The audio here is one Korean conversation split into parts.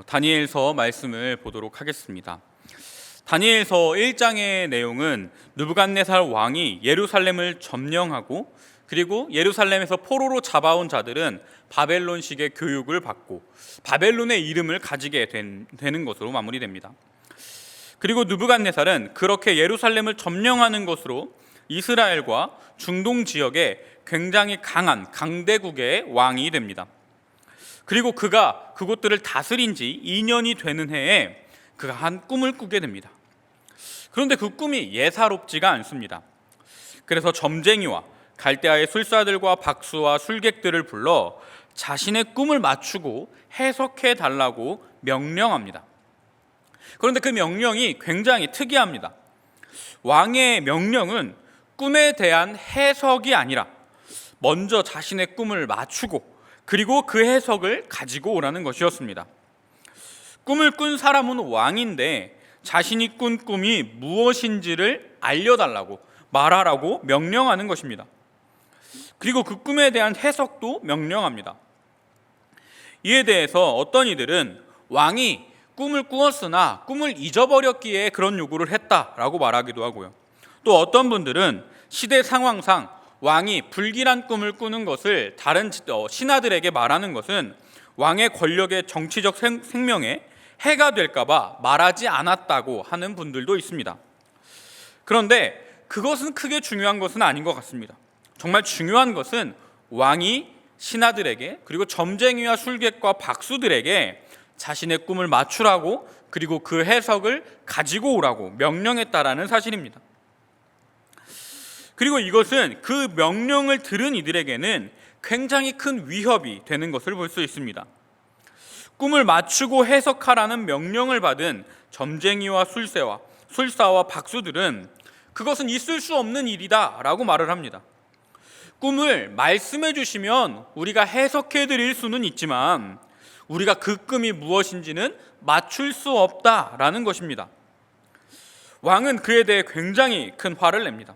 다니엘서 말씀을 보도록 하겠습니다. 다니엘서 1장의 내용은 느부갓네살 왕이 예루살렘을 점령하고 그리고 예루살렘에서 포로로 잡아온 자들은 바벨론식의 교육을 받고 바벨론의 이름을 가지게 되는 것으로 마무리됩니다. 그리고 느부갓네살은 그렇게 예루살렘을 점령하는 것으로 이스라엘과 중동 지역에 굉장히 강한 강대국의 왕이 됩니다. 그리고 그가 그곳들을 다스린 지 2년이 되는 해에 그가 한 꿈을 꾸게 됩니다. 그런데 그 꿈이 예사롭지가 않습니다. 그래서 점쟁이와 갈대아의 술사들과 박수와 술객들을 불러 자신의 꿈을 맞추고 해석해 달라고 명령합니다. 그런데 그 명령이 굉장히 특이합니다. 왕의 명령은 꿈에 대한 해석이 아니라 먼저 자신의 꿈을 맞추고 그리고 그 해석을 가지고 오라는 것이었습니다. 꿈을 꾼 사람은 왕인데 자신이 꾼 꿈이 무엇인지를 알려달라고 말하라고 명령하는 것입니다. 그리고 그 꿈에 대한 해석도 명령합니다. 이에 대해서 어떤 이들은 왕이 꿈을 꾸었으나 꿈을 잊어버렸기에 그런 요구를 했다라고 말하기도 하고요. 또 어떤 분들은 시대 상황상 왕이 불길한 꿈을 꾸는 것을 다른 신하들에게 말하는 것은 왕의 권력의 정치적 생명에 해가 될까봐 말하지 않았다고 하는 분들도 있습니다. 그런데 그것은 크게 중요한 것은 아닌 것 같습니다. 정말 중요한 것은 왕이 신하들에게 그리고 점쟁이와 술객과 박수들에게 자신의 꿈을 맞추라고 그리고 그 해석을 가지고 오라고 명령했다라는 사실입니다. 그리고 이것은 그 명령을 들은 이들에게는 굉장히 큰 위협이 되는 것을 볼 수 있습니다. 꿈을 맞추고 해석하라는 명령을 받은 점쟁이와 술사와 박수들은 그것은 있을 수 없는 일이다 라고 말을 합니다. 꿈을 말씀해 주시면 우리가 해석해 드릴 수는 있지만 우리가 그 꿈이 무엇인지는 맞출 수 없다라는 것입니다. 왕은 그에 대해 굉장히 큰 화를 냅니다.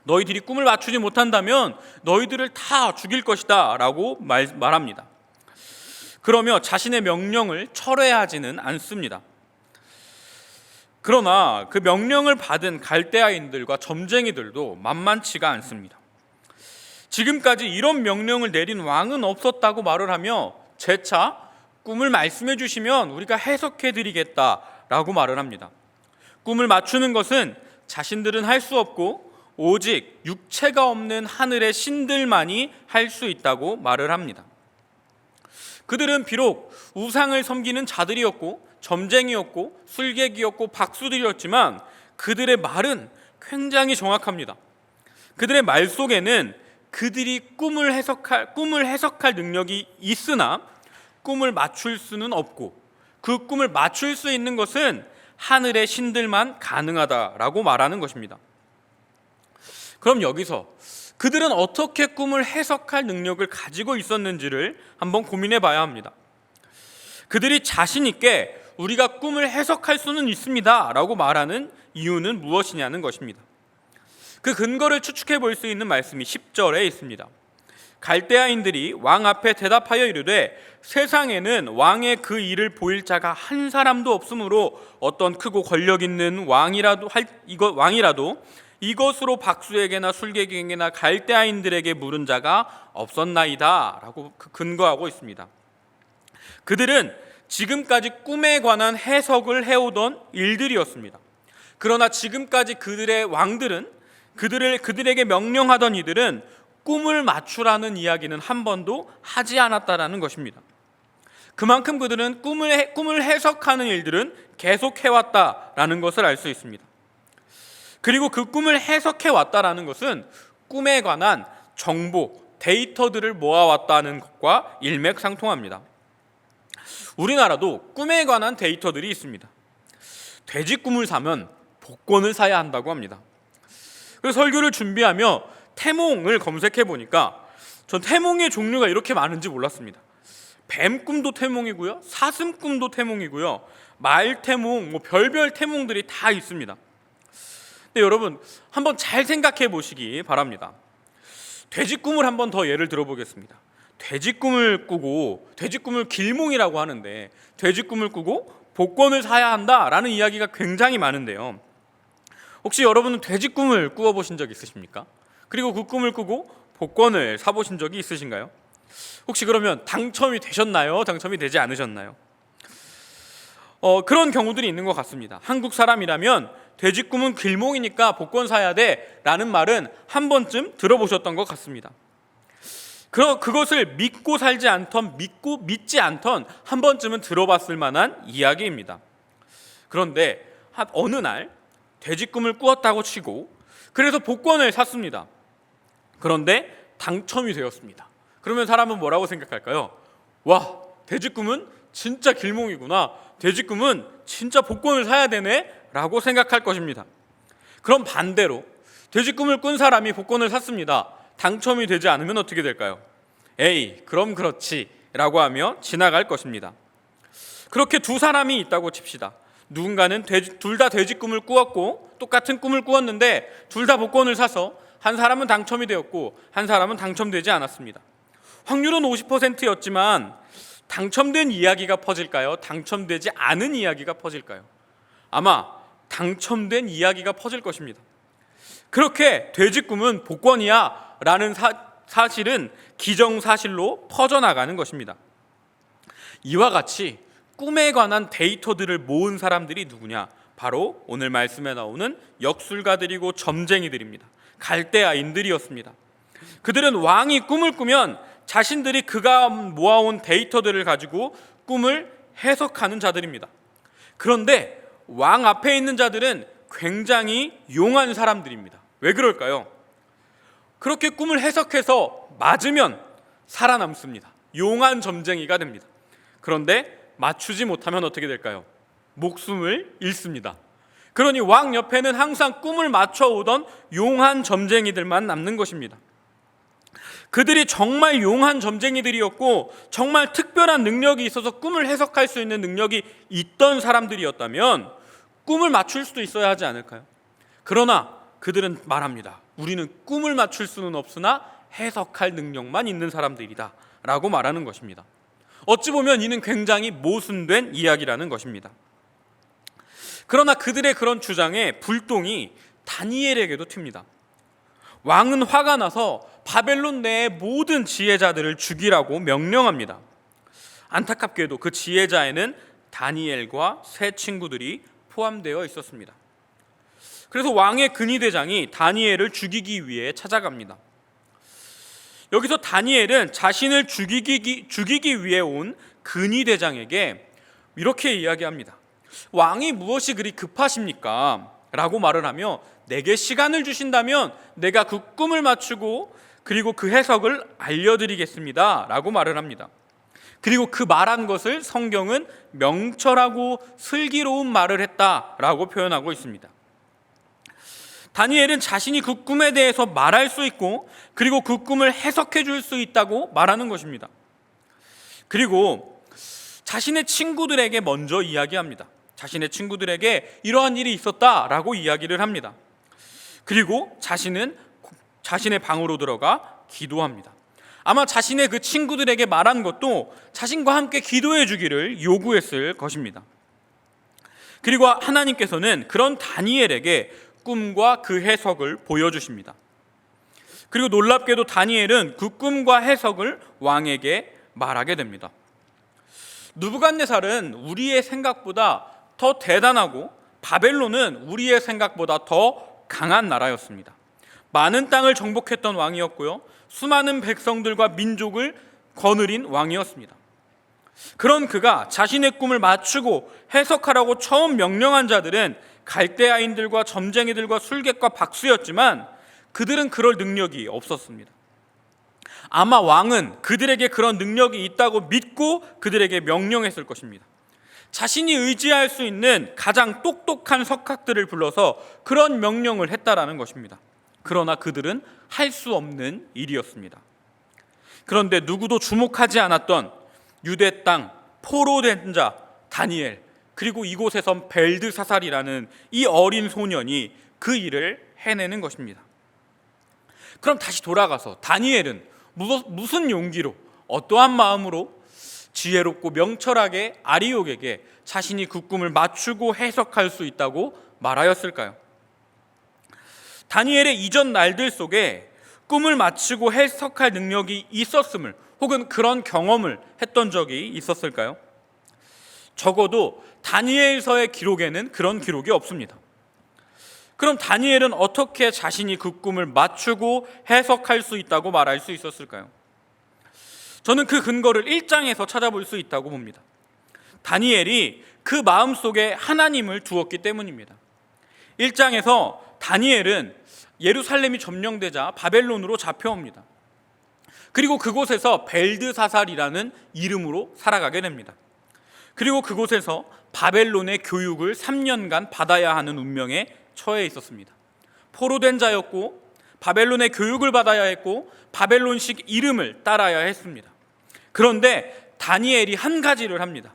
너희들이 꿈을 맞추지 못한다면 너희들을 다 죽일 것이다 라고 말합니다. 그러며 자신의 명령을 철회하지는 않습니다. 그러나 그 명령을 받은 갈대아인들과 점쟁이들도 만만치가 않습니다. 지금까지 이런 명령을 내린 왕은 없었다고 말을 하며 재차 꿈을 말씀해 주시면 우리가 해석해 드리겠다라고 말을 합니다. 꿈을 맞추는 것은 자신들은 할 수 없고 오직 육체가 없는 하늘의 신들만이 할 수 있다고 말을 합니다. 그들은 비록 우상을 섬기는 자들이었고 점쟁이였고 술객이었고 박수들이었지만 그들의 말은 굉장히 정확합니다. 그들의 말 속에는 그들이 꿈을 해석할 능력이 있으나 꿈을 맞출 수는 없고 그 꿈을 맞출 수 있는 것은 하늘의 신들만 가능하다라고 말하는 것입니다. 그럼 여기서 그들은 어떻게 꿈을 해석할 능력을 가지고 있었는지를 한번 고민해 봐야 합니다. 그들이 자신 있게 우리가 꿈을 해석할 수는 있습니다 라고 말하는 이유는 무엇이냐는 것입니다. 그 근거를 추측해 볼 수 있는 말씀이 10절에 있습니다. 갈대아인들이 왕 앞에 대답하여 이르되 세상에는 왕의 그 일을 보일 자가 한 사람도 없으므로 어떤 크고 권력 있는 왕이라도 이것으로 박수에게나 술객에게나 갈대아인들에게 물은 자가 없었나이다 라고 근거하고 있습니다. 그들은 지금까지 꿈에 관한 해석을 해오던 일들이었습니다. 그러나 지금까지 그들의 왕들은 그들에게 명령하던 이들은 꿈을 맞추라는 이야기는 한 번도 하지 않았다라는 것입니다. 그만큼 그들은 꿈을 해석하는 일들은 계속 해왔다라는 것을 알 수 있습니다. 그리고 그 꿈을 해석해 왔다라는 것은 꿈에 관한 정보, 데이터들을 모아왔다는 것과 일맥상통합니다. 우리나라도 꿈에 관한 데이터들이 있습니다. 돼지 꿈을 사면 복권을 사야 한다고 합니다. 그래서 설교를 준비하며 태몽을 검색해 보니까 전 태몽의 종류가 이렇게 많은지 몰랐습니다. 뱀 꿈도 태몽이고요, 사슴 꿈도 태몽이고요, 말 태몽, 별별 태몽들이 다 있습니다. 근데 여러분 한번 잘 생각해 보시기 바랍니다. 돼지 꿈을 한번 더 예를 들어보겠습니다. 돼지 꿈을 꾸고, 돼지 꿈을 길몽이라고 하는데 돼지 꿈을 꾸고 복권을 사야 한다라는 이야기가 굉장히 많은데요. 혹시 여러분은 돼지 꿈을 꾸어보신 적 있으십니까? 그리고 그 꿈을 꾸고 복권을 사보신 적이 있으신가요? 혹시 그러면 당첨이 되셨나요? 당첨이 되지 않으셨나요? 그런 경우들이 있는 것 같습니다. 한국 사람이라면 돼지 꿈은 길몽이니까 복권 사야 돼 라는 말은 한 번쯤 들어보셨던 것 같습니다. 그것을 믿고 살지 않던, 믿지 않던 한 번쯤은 들어봤을 만한 이야기입니다. 그런데 어느 날 돼지 꿈을 꾸었다고 치고 그래서 복권을 샀습니다. 그런데 당첨이 되었습니다. 그러면 사람은 뭐라고 생각할까요? 와, 돼지 꿈은 진짜 길몽이구나, 돼지 꿈은 진짜 복권을 사야 되네 라고 생각할 것입니다. 그럼 반대로 돼지 꿈을 꾼 사람이 복권을 샀습니다. 당첨이 되지 않으면 어떻게 될까요? 에이, 그럼 그렇지 라고 하며 지나갈 것입니다. 그렇게 두 사람이 있다고 칩시다. 누군가는 둘 다 돼지 꿈을 꾸었고 똑같은 꿈을 꾸었는데 둘 다 복권을 사서 한 사람은 당첨이 되었고 한 사람은 당첨되지 않았습니다. 확률은 50%였지만 당첨된 이야기가 퍼질까요? 당첨되지 않은 이야기가 퍼질까요? 아마 당첨된 이야기가 퍼질 것입니다. 그렇게 돼지 꿈은 복권이야 라는 사실은 기정사실로 퍼져나가는 것입니다. 이와 같이 꿈에 관한 데이터들을 모은 사람들이 누구냐? 바로 오늘 말씀에 나오는 역술가들이고 점쟁이들입니다. 갈대아인들이었습니다. 그들은 왕이 꿈을 꾸면 자신들이 그가 모아온 데이터들을 가지고 꿈을 해석하는 자들입니다. 그런데 왕 앞에 있는 자들은 굉장히 용한 사람들입니다. 왜 그럴까요? 그렇게 꿈을 해석해서 맞으면 살아남습니다. 용한 점쟁이가 됩니다. 그런데 맞추지 못하면 어떻게 될까요? 목숨을 잃습니다. 그러니 왕 옆에는 항상 꿈을 맞춰오던 용한 점쟁이들만 남는 것입니다. 그들이 정말 용한 점쟁이들이었고 정말 특별한 능력이 있어서 꿈을 해석할 수 있는 능력이 있던 사람들이었다면 꿈을 맞출 수도 있어야 하지 않을까요? 그러나 그들은 말합니다. 우리는 꿈을 맞출 수는 없으나 해석할 능력만 있는 사람들이다 라고 말하는 것입니다. 어찌 보면 이는 굉장히 모순된 이야기라는 것입니다. 그러나 그들의 그런 주장에 불똥이 다니엘에게도 튑니다. 왕은 화가 나서 바벨론 내의 모든 지혜자들을 죽이라고 명령합니다. 안타깝게도 그 지혜자에는 다니엘과 세 친구들이 포함되어 있었습니다. 그래서 왕의 근위대장이 다니엘을 죽이기 위해 찾아갑니다. 여기서 다니엘은 자신을 죽이기 위해 온 근위대장에게 이렇게 이야기합니다. 왕이 무엇이 그리 급하십니까? 라고 말을 하며 내게 시간을 주신다면 내가 그 꿈을 맞추고 그리고 그 해석을 알려드리겠습니다 라고 말을 합니다. 그리고 그 말한 것을 성경은 명철하고 슬기로운 말을 했다라고 표현하고 있습니다. 다니엘은 자신이 그 꿈에 대해서 말할 수 있고 그리고 그 꿈을 해석해 줄 수 있다고 말하는 것입니다. 그리고 자신의 친구들에게 먼저 이야기합니다. 자신의 친구들에게 이러한 일이 있었다라고 이야기를 합니다. 그리고 자신은 자신의 방으로 들어가 기도합니다. 아마 자신의 그 친구들에게 말한 것도 자신과 함께 기도해 주기를 요구했을 것입니다. 그리고 하나님께서는 그런 다니엘에게 꿈과 그 해석을 보여주십니다. 그리고 놀랍게도 다니엘은 그 꿈과 해석을 왕에게 말하게 됩니다. 느부갓네살은 우리의 생각보다 더 대단하고 바벨론은 우리의 생각보다 더 강한 나라였습니다. 많은 땅을 정복했던 왕이었고요, 수많은 백성들과 민족을 거느린 왕이었습니다. 그런 그가 자신의 꿈을 맞추고 해석하라고 처음 명령한 자들은 갈대아인들과 점쟁이들과 술객과 박수였지만 그들은 그럴 능력이 없었습니다. 아마 왕은 그들에게 그런 능력이 있다고 믿고 그들에게 명령했을 것입니다. 자신이 의지할 수 있는 가장 똑똑한 석학들을 불러서 그런 명령을 했다라는 것입니다. 그러나 그들은 할 수 없는 일이었습니다. 그런데 누구도 주목하지 않았던 유대 땅 포로된 자 다니엘, 그리고 이곳에선 벨드사살이라는 이 어린 소년이 그 일을 해내는 것입니다. 그럼 다시 돌아가서 다니엘은 무슨 용기로 어떠한 마음으로 지혜롭고 명철하게 아리옥에게 자신이 그 꿈을 맞추고 해석할 수 있다고 말하였을까요? 다니엘의 이전 날들 속에 꿈을 맞추고 해석할 능력이 있었음을, 혹은 그런 경험을 했던 적이 있었을까요? 적어도 다니엘서의 기록에는 그런 기록이 없습니다. 그럼 다니엘은 어떻게 자신이 그 꿈을 맞추고 해석할 수 있다고 말할 수 있었을까요? 저는 그 근거를 1장에서 찾아볼 수 있다고 봅니다. 다니엘이 그 마음속에 하나님을 두었기 때문입니다. 1장에서 다니엘은 예루살렘이 점령되자 바벨론으로 잡혀옵니다. 그리고 그곳에서 벨드사살이라는 이름으로 살아가게 됩니다. 그리고 그곳에서 바벨론의 교육을 3년간 받아야 하는 운명에 처해 있었습니다. 포로된 자였고 바벨론의 교육을 받아야 했고 바벨론식 이름을 따라야 했습니다. 그런데 다니엘이 한 가지를 합니다.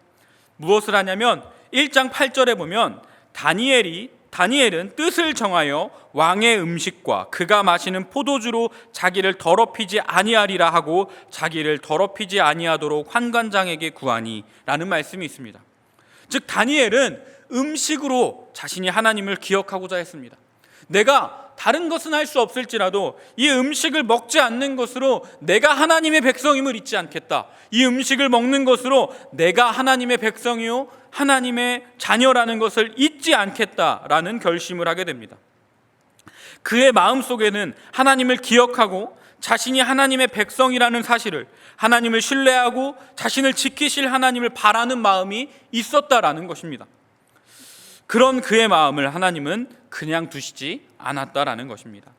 무엇을 하냐면 1장 8절에 보면 다니엘은 뜻을 정하여 왕의 음식과 그가 마시는 포도주로 자기를 더럽히지 아니하리라 하고 자기를 더럽히지 아니하도록 환관장에게 구하니 라는 말씀이 있습니다. 즉 다니엘은 음식으로 자신이 하나님을 기억하고자 했습니다. 내가 다른 것은 할 수 없을지라도 이 음식을 먹지 않는 것으로 내가 하나님의 백성임을 잊지 않겠다. 이 음식을 먹는 것으로 내가 하나님의 백성이요 하나님의 자녀라는 것을 잊지 않겠다라는 결심을 하게 됩니다. 그의 마음속에는 하나님을 기억하고 자신이 하나님의 백성이라는 사실을, 하나님을 신뢰하고 자신을 지키실 하나님을 바라는 마음이 있었다라는 것입니다. 그런 그의 마음을 하나님은 그냥 두시지 않았다라는 것입니다.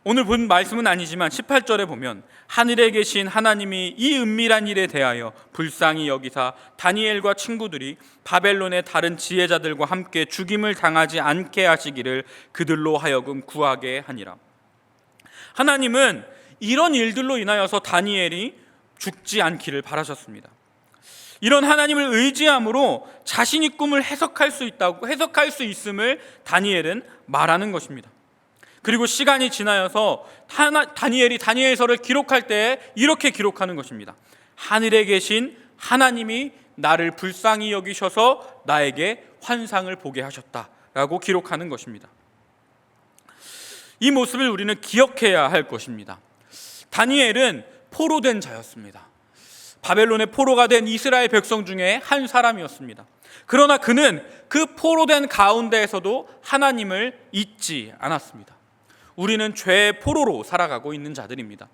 오늘 본 말씀은 아니지만 18절에 보면 하늘에 계신 하나님이 이 은밀한 일에 대하여 불쌍히 여기사 다니엘과 친구들이 바벨론의 다른 지혜자들과 함께 죽임을 당하지 않게 하시기를 그들로 하여금 구하게 하니라. 하나님은 이런 일들로 인하여서 다니엘이 죽지 않기를 바라셨습니다. 이런 하나님을 의지함으로 자신이 꿈을 해석할 수 있음을 다니엘은 말하는 것입니다. 그리고 시간이 지나서 다니엘이 다니엘서를 기록할 때 이렇게 기록하는 것입니다. 하늘에 계신 하나님이 나를 불쌍히 여기셔서 나에게 환상을 보게 하셨다라고 기록하는 것입니다. 이 모습을 우리는 기억해야 할 것입니다. 다니엘은 포로된 자였습니다. 바벨론의 포로가 된 이스라엘 백성 중에 한 사람이었습니다. 그러나 그는 그 포로된 가운데에서도 하나님을 잊지 않았습니다. 우리는 죄의 포로로 살아가고 있는 자들입니다.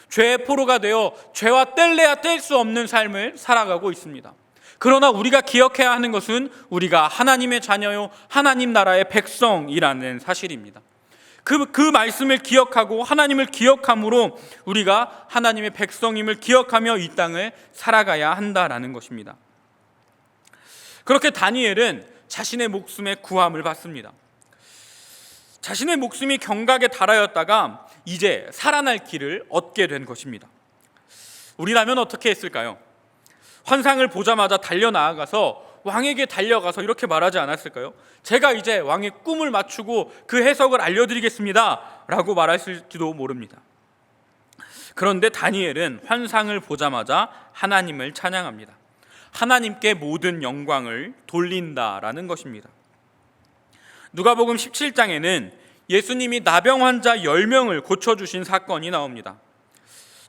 죄의 포로가 되어 죄와 뗄래야 뗄 수 없는 삶을 살아가고 있습니다. 그러나 우리가 기억해야 하는 것은 우리가 하나님의 자녀요 하나님 나라의 백성이라는 사실입니다. 그 말씀을 기억하고 하나님을 기억함으로 우리가 하나님의 백성임을 기억하며 이 땅을 살아가야 한다라는 것입니다. 그렇게 다니엘은 자신의 목숨의 구함을 받습니다. 자신의 목숨이 경각에 달하였다가 이제 살아날 길을 얻게 된 것입니다. 우리라면 어떻게 했을까요? 환상을 보자마자 달려나아가서 왕에게 달려가서 이렇게 말하지 않았을까요? 제가 이제 왕의 꿈을 맞추고 그 해석을 알려드리겠습니다 라고 말했을지도 모릅니다. 그런데 다니엘은 환상을 보자마자 하나님을 찬양합니다. 하나님께 모든 영광을 돌린다라는 것입니다. 누가복음 17장에는 예수님이 나병 환자 10명을 고쳐주신 사건이 나옵니다.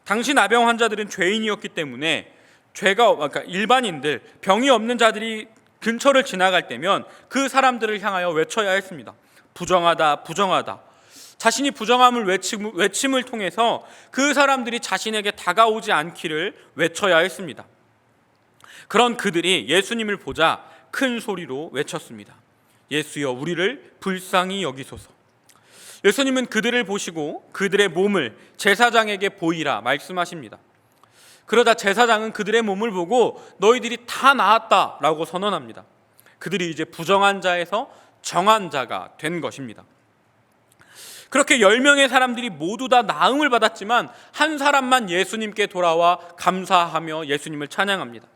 당시 나병 환자들은 죄인이었기 때문에 그러니까 일반인들, 병이 없는 자들이 근처를 지나갈 때면 그 사람들을 향하여 외쳐야 했습니다. 부정하다, 부정하다. 자신이 부정함을 외침을 통해서 그 사람들이 자신에게 다가오지 않기를 외쳐야 했습니다. 그런 그들이 예수님을 보자 큰 소리로 외쳤습니다. 예수여, 우리를 불쌍히 여기소서. 예수님은 그들을 보시고 그들의 몸을 제사장에게 보이라 말씀하십니다. 그러다 제사장은 그들의 몸을 보고 너희들이 다 나았다라고 선언합니다. 그들이 이제 부정한 자에서 정한 자가 된 것입니다. 그렇게 10명의 사람들이 모두 다 나음을 받았지만 한 사람만 예수님께 돌아와 감사하며 예수님을 찬양합니다.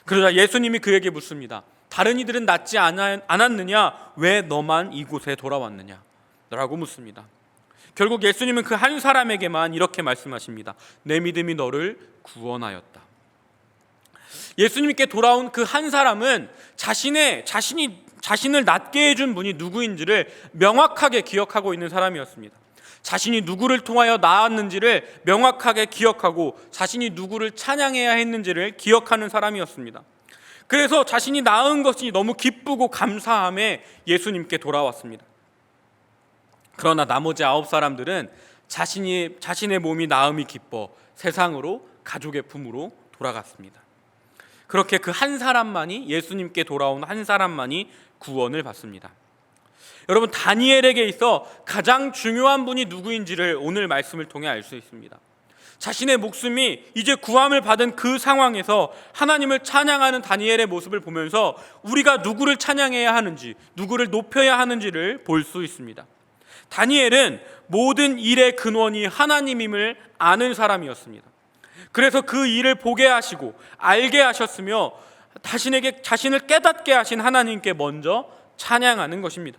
그러자 예수님이 그에게 묻습니다. 다른 이들은 낫지 않았느냐? 왜 너만 이곳에 돌아왔느냐? 라고 묻습니다. 결국 예수님은 그 한 사람에게만 이렇게 말씀하십니다. 내 믿음이 너를 구원하였다. 예수님께 돌아온 그 한 사람은 자신을 낫게 해준 분이 누구인지를 명확하게 기억하고 있는 사람이었습니다. 자신이 누구를 통하여 나았는지를 명확하게 기억하고 자신이 누구를 찬양해야 했는지를 기억하는 사람이었습니다. 그래서 자신이 나은 것이 너무 기쁘고 감사함에 예수님께 돌아왔습니다. 그러나 나머지 9사람들은 자신의 몸이 나음이 기뻐 세상으로 가족의 품으로 돌아갔습니다. 그렇게 그 한 사람만이, 예수님께 돌아온 한 사람만이 구원을 받습니다. 여러분, 다니엘에게 있어 가장 중요한 분이 누구인지를 오늘 말씀을 통해 알 수 있습니다. 자신의 목숨이 이제 구함을 받은 그 상황에서 하나님을 찬양하는 다니엘의 모습을 보면서 우리가 누구를 찬양해야 하는지, 누구를 높여야 하는지를 볼 수 있습니다. 다니엘은 모든 일의 근원이 하나님임을 아는 사람이었습니다. 그래서 그 일을 보게 하시고 알게 하셨으며 자신을 깨닫게 하신 하나님께 먼저 찬양하는 것입니다.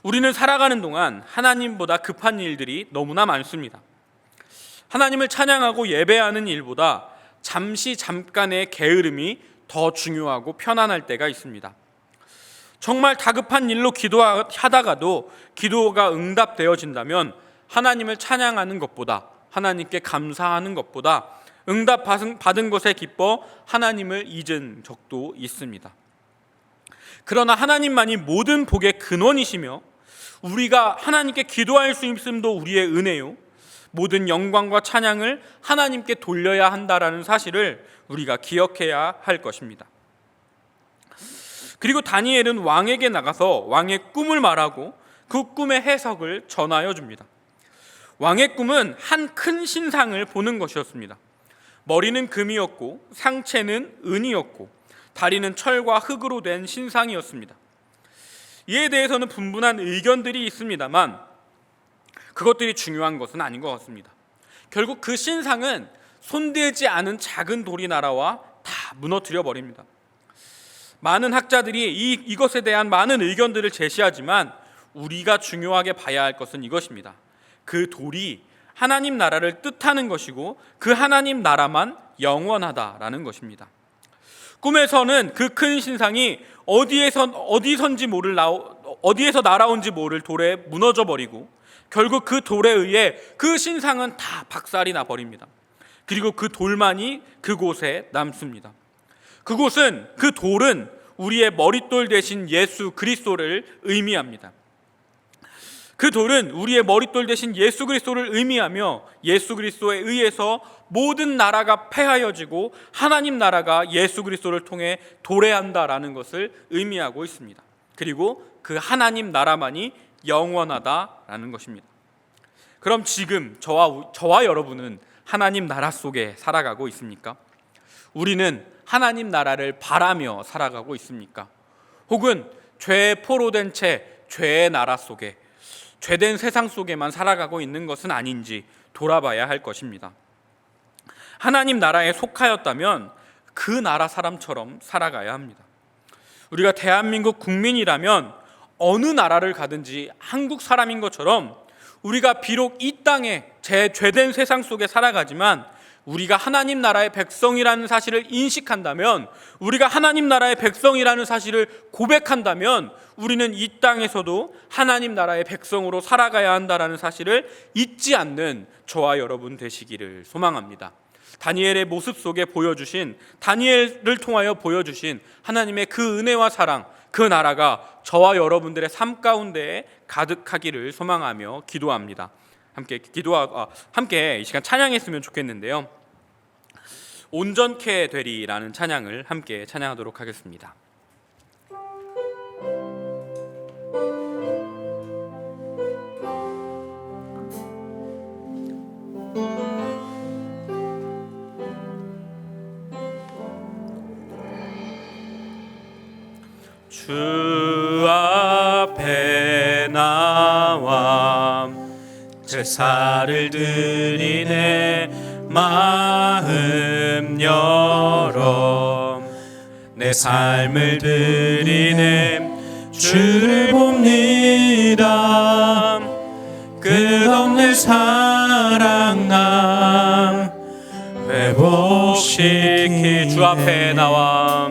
우리는 살아가는 동안 하나님보다 급한 일들이 너무나 많습니다. 하나님을 찬양하고 예배하는 일보다 잠깐의 게으름이 더 중요하고 편안할 때가 있습니다. 정말 다급한 일로 기도하다가도 기도가 응답되어진다면 하나님을 찬양하는 것보다, 하나님께 감사하는 것보다 응답 받은 것에 기뻐 하나님을 잊은 적도 있습니다. 그러나 하나님만이 모든 복의 근원이시며 우리가 하나님께 기도할 수 있음도 우리의 은혜요, 모든 영광과 찬양을 하나님께 돌려야 한다라는 사실을 우리가 기억해야 할 것입니다. 그리고 다니엘은 왕에게 나가서 왕의 꿈을 말하고 그 꿈의 해석을 전하여 줍니다. 왕의 꿈은 한 큰 신상을 보는 것이었습니다. 머리는 금이었고 상체는 은이었고 다리는 철과 흙으로 된 신상이었습니다. 이에 대해서는 분분한 의견들이 있습니다만 그것들이 중요한 것은 아닌 것 같습니다. 결국 그 신상은 손대지 않은 작은 돌이 날아와 다 무너뜨려 버립니다. 많은 학자들이 이것에 대한 많은 의견들을 제시하지만 우리가 중요하게 봐야 할 것은 이것입니다. 그 돌이 하나님 나라를 뜻하는 것이고 그 하나님 나라만 영원하다라는 것입니다. 꿈에서는 그 큰 신상이 어디에서 날아온지 모를 돌에 무너져 버리고 결국 그 돌에 의해 그 신상은 다 박살이 나 버립니다. 그리고 그 돌만이 그곳에 남습니다. 그 돌은 우리의 머릿돌 대신 예수 그리스도를 의미합니다. 그 돌은 우리의 머릿돌 대신 예수 그리스도를 의미하며 예수 그리스도에 의해서 모든 나라가 폐하여지고 하나님 나라가 예수 그리스도를 통해 도래한다라는 것을 의미하고 있습니다. 그리고 그 하나님 나라만이 영원하다라는 것입니다. 그럼 지금 저와 여러분은 하나님 나라 속에 살아가고 있습니까? 우리는 하나님 나라를 바라며 살아가고 있습니까? 혹은 죄에 포로된 채 죄의 나라 속에, 죄된 세상 속에만 살아가고 있는 것은 아닌지 돌아봐야 할 것입니다. 하나님 나라에 속하였다면 그 나라 사람처럼 살아가야 합니다. 우리가 대한민국 국민이라면 어느 나라를 가든지 한국 사람인 것처럼 우리가 비록 이 땅에 죄된 세상 속에 살아가지만 우리가 하나님 나라의 백성이라는 사실을 인식한다면, 우리가 하나님 나라의 백성이라는 사실을 고백한다면 우리는 이 땅에서도 하나님 나라의 백성으로 살아가야 한다는 사실을 잊지 않는 저와 여러분 되시기를 소망합니다. 다니엘의 모습 속에 다니엘을 통하여 보여주신 하나님의 그 은혜와 사랑, 그 나라가 저와 여러분들의 삶 가운데에 가득하기를 소망하며 기도합니다. 함께 이 시간 찬양했으면 좋겠는데요. 온전케 되리라는 찬양을 함께 찬양하도록 하겠습니다. 주 앞에 나와 제사를 드리네 마음 열어 내 삶을 드리네 주를 봅니다. 사랑남 회복시키 주 앞에 나와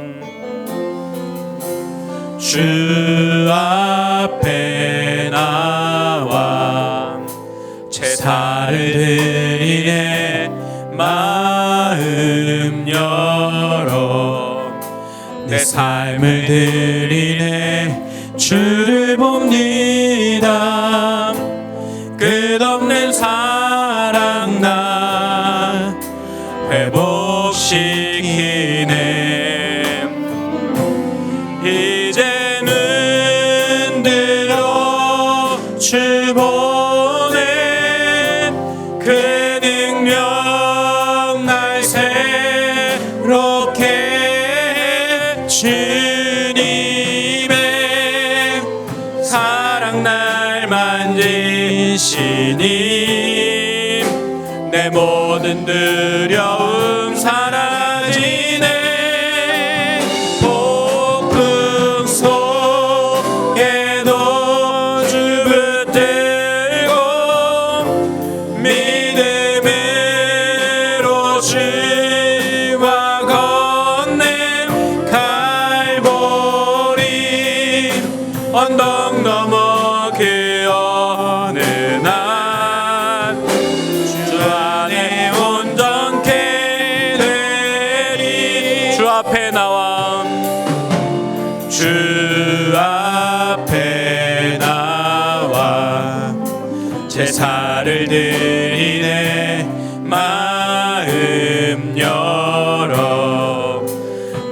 주 앞에 나와 제사를 드리네 마음 열어 내 삶을 드리네 주를 봅니다 끝없는 사랑 나 회복시키네 이제는 들어 주 보내 그 능력 날 새롭게 해 주님의 사랑 날 만지시니 내 모든 두려움 사라지네 폭풍 속에도 주 붙들고 믿음으로 주와 건넨 갈보리 언덕 넘어 그 어느 날 주 안에 온전케 되리 주 앞에 나와 주 앞에 나와 제사를 드리네 마음 열어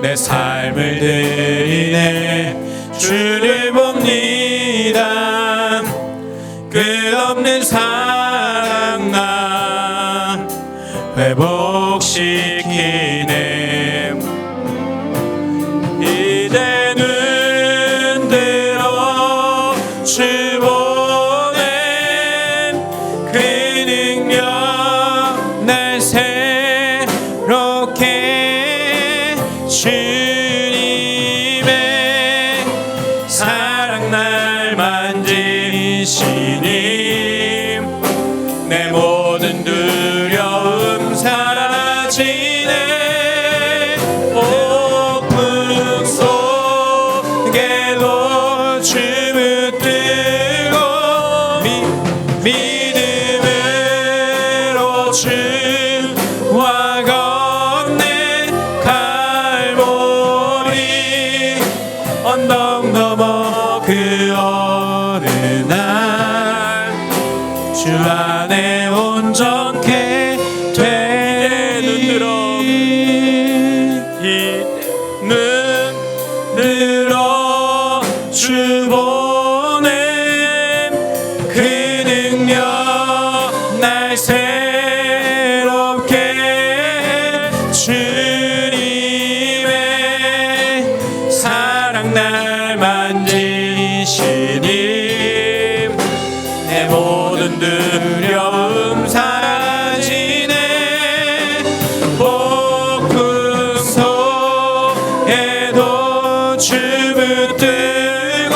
내 삶을 드리네 주를 봅니다 끝없는 사랑 나 회복시키네 이제는 들어 주 보낸 그 능력 날 새롭게 주님의 사랑 날 만지시니 내 모든 두려움 사라지네 폭풍 속에도 주 붙들고 믿음으로 주와 건넨 갈보리 언덕 넘어 그 어느 날 주 안에 온전케 되리 이제는 들어 주 보낸 그 능력 날 새롭게 해 주님의 사랑 날 만지시니 내 모든 두려움 사라지네 폭풍 속에도 주 붙들고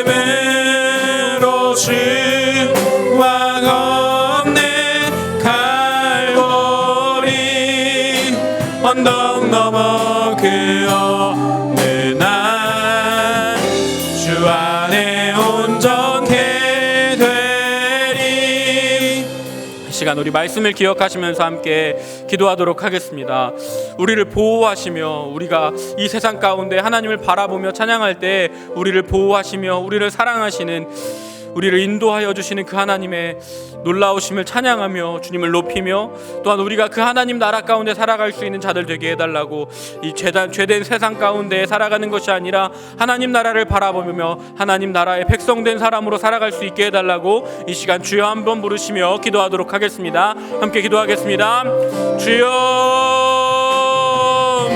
믿음으로 주와 건넨 갈보리 언덕 넘어 그 어느 날 주 안에 온전케 되리 이 시간 우리 말씀을 기억하시면서 함께 기도하도록 하겠습니다. 우리를 보호하시며 우리가 이 세상 가운데 하나님을 바라보며 찬양할 때 우리를 보호하시며 우리를 사랑하시는 우리를 인도하여 주시는 그 하나님의 놀라우심을 찬양하며 주님을 높이며 또한 우리가 그 하나님 나라 가운데 살아갈 수 있는 자들 되게 해달라고 이 죄된 세상 가운데 살아가는 것이 아니라 하나님 나라를 바라보며 하나님 나라의 백성된 사람으로 살아갈 수 있게 해달라고 이 시간 주여 한번 부르시며 기도하도록 하겠습니다. 함께 기도하겠습니다. 주여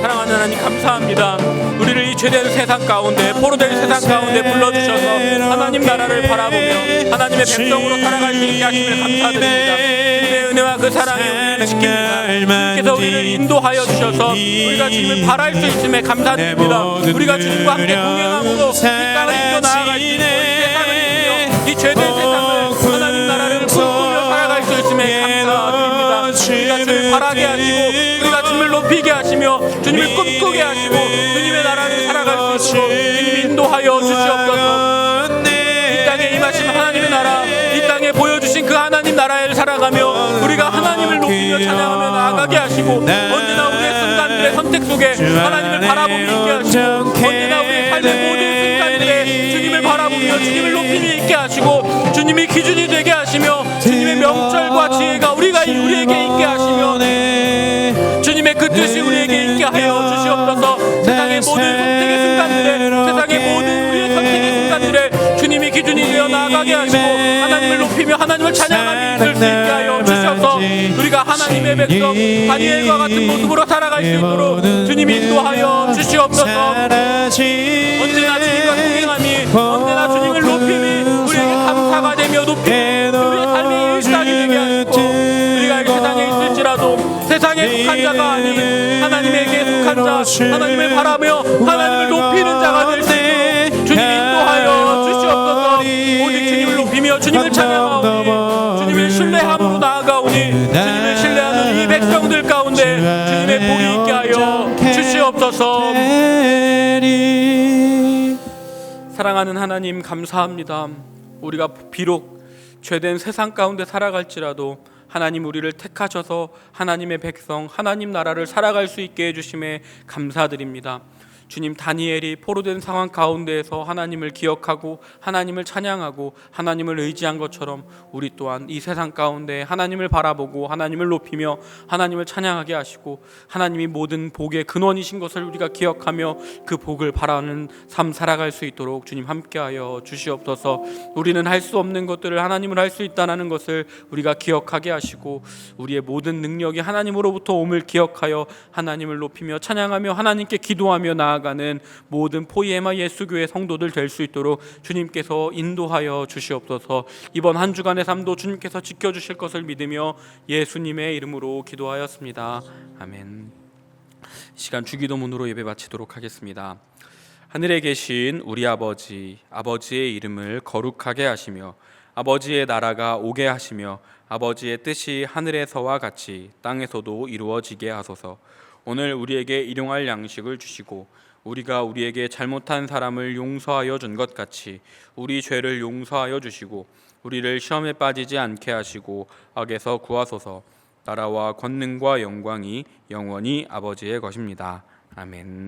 사랑하는 하나님 감사합니다. 우리를 이 죄된 세상 가운데 포로된 세상 가운데 불러주셔서 하나님 나라를 바라보며 하나님의 백성으로 살아갈 수 있게 하심을 감사드립니다. 주님의 은혜와 그 사랑이 우리를 지킵니다. 주님께서 우리를 인도하여 주셔서 우리가 주님을 바랄 수 있음에 감사드립니다. 우리가 주님과 함께 동행함으로 이 땅을 이겨 나아갈 수 있고 이 세상을 이기며 이 죄된 세상을 하나님 나라를 꿈꾸며 살아갈 수 있음에 감사드립니다. 우리가 주를 바라게 하시고 우리가 주님을 높이게 하시며 주님을 꿈꾸게 하시고 주님의 나라를 살아갈 수 있도록 주님 인도하여 주시옵소서. 이 땅에 임하신 하나님의 나라, 이 땅에 보여주신 그 하나님 나라를 살아가며 우리가 하나님을 높이며 찬양하며 나아가게 하시고 언제나 우리의 순간들의 선택 속에 하나님을 바라보며 있게 하시고 언제나 우리의 삶의 모든 순간들에 주님을 바라보며 주님을 높이며 있게 하시고 주님이 기준이 되게 하시며 주님의 명철과 지혜가 우리에게 있게 하시며 주님의 그 뜻이 우리에게 있게 하여 주시옵소서. 세상의 모든 선택의 순간들에 세상의 모든 우리의 선택의 순간들에 주님이 기준이 되어 나아가게 하시고 하나님을 높이며 하나님을 찬양하며 있을 수 있게 하여 주셔서 우리가 하나님의 백성 다니엘과 같은 모습으로 살아갈 수 있도록 주님이 인도하여 주시옵소서. 언제나 주님과 동행함이 언제나 주님을 높임이 우리에게 감사가 되며 높임이 우리의 삶의 일상이 되게 하시고 우리가 이 세상에 있을지라도 세상에 속한 자가 아닌 하나님에게 속한 자 하나님을 바라며 하나님을 높이는 자가 될 수 있도록 주님 인도하여 주시옵소서. 오직 주님을 높이며 주님을 찬양하오니 주님을 신뢰함으로 나아가오니 주님을 신뢰하는 이 백성들 가운데 주님의 복이 있게 하여 주시옵소서. 사랑하는 하나님 감사합니다. 우리가 비록 죄된 세상 가운데 살아갈지라도 하나님 우리를 택하셔서 하나님의 백성 하나님 나라를 살아갈 수 있게 해주심에 감사드립니다. 주님, 다니엘이 포로된 상황 가운데에서 하나님을 기억하고 하나님을 찬양하고 하나님을 의지한 것처럼 우리 또한 이 세상 가운데 하나님을 바라보고 하나님을 높이며 하나님을 찬양하게 하시고 하나님이 모든 복의 근원이신 것을 우리가 기억하며 그 복을 바라는 삶 살아갈 수 있도록 주님 함께하여 주시옵소서. 우리는 할 수 없는 것들을 하나님을 할 수 있다는 것을 우리가 기억하게 하시고 우리의 모든 능력이 하나님으로부터 옴을 기억하여 하나님을 높이며 찬양하며 하나님께 기도하며 나아가는 모든 포이에마 예수교회 성도들 될 수 있도록 주님께서 인도하여 주시옵소서. 이번 한 주간의 삶도 주님께서 지켜주실 것을 믿으며 예수님의 이름으로 기도하였습니다. 아멘. 이 시간 주기도문으로 예배 마치도록 하겠습니다. 하늘에 계신 우리 아버지, 아버지의 이름을 거룩하게 하시며 아버지의 나라가 오게 하시며 아버지의 뜻이 하늘에서와 같이 땅에서도 이루어지게 하소서. 오늘 우리에게 일용할 양식을 주시고 우리가 우리에게 잘못한 사람을 용서하여 준 것 같이 우리 죄를 용서하여 주시고 우리를 시험에 빠지지 않게 하시고 악에서 구하소서. 나라와 권능과 영광이 영원히 아버지의 것입니다. 아멘.